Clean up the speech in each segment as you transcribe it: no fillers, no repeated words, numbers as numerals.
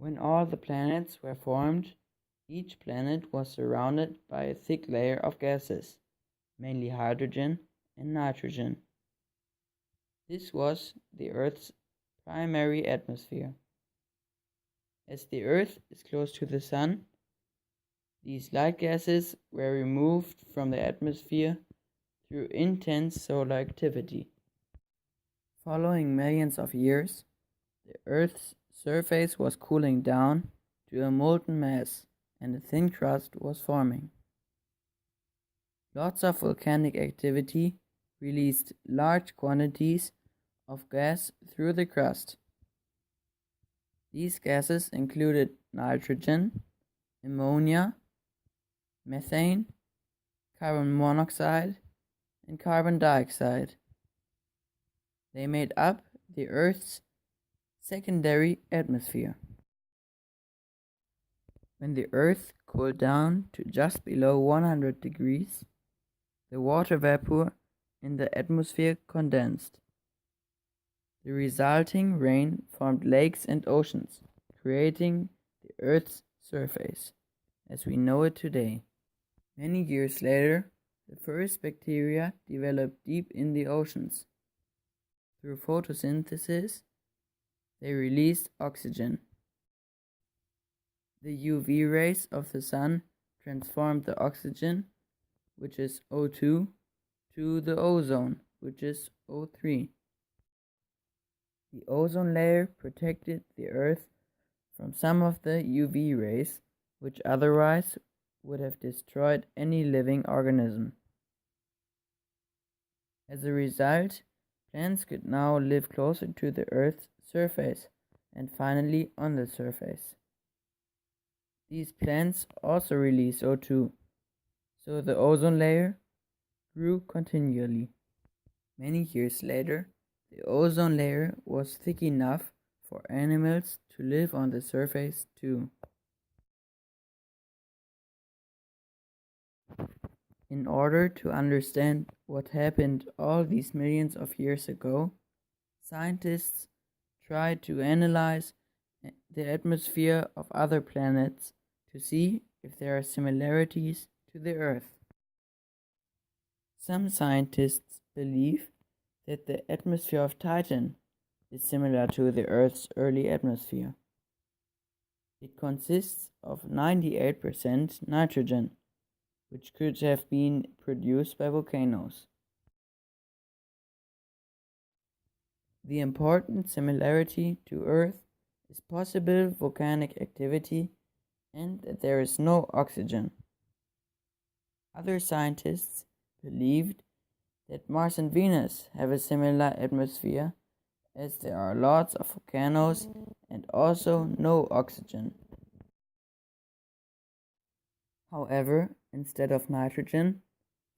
When all the planets were formed, each planet was surrounded by a thick layer of gases, mainly hydrogen and nitrogen. This was the Earth's primary atmosphere. As the Earth is close to the Sun, these light gases were removed from the atmosphere through intense solar activity. Following millions of years, the Earth's surface was cooling down to a molten mass and a thin crust was forming. Lots of volcanic activity released large quantities of gas through the crust. These gases included nitrogen, ammonia, methane, carbon monoxide, and carbon dioxide. They made up the Earth's secondary atmosphere. When the Earth cooled down to just below 100 degrees, the water vapor in the atmosphere condensed. The resulting rain formed lakes and oceans, creating the Earth's surface as we know it today. Many years later, the first bacteria developed deep in the oceans. Through photosynthesis, they released oxygen. The UV rays of the sun transformed the oxygen, which is O2, to the ozone, which is O3. The ozone layer protected the Earth from some of the UV rays, which otherwise would have destroyed any living organism. As a result, plants could now live closer to the Earth's surface and finally on the surface. These plants also release O2, so the ozone layer grew continually. Many years later, the ozone layer was thick enough for animals to live on the surface too. In order to understand what happened all these millions of years ago, scientists tried to analyze the atmosphere of other planets to see if there are similarities to the Earth. Some scientists believe that the atmosphere of Titan is similar to the Earth's early atmosphere. It consists of 98% nitrogen, which could have been produced by volcanoes. The important similarity to Earth is possible volcanic activity and that there is no oxygen. Other scientists believed that Mars and Venus have a similar atmosphere, as there are lots of volcanoes and also no oxygen. However, instead of nitrogen,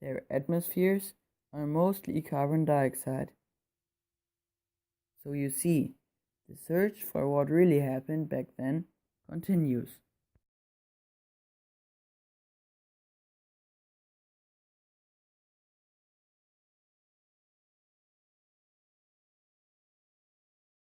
their atmospheres are mostly carbon dioxide. So you see, the search for what really happened back then continues.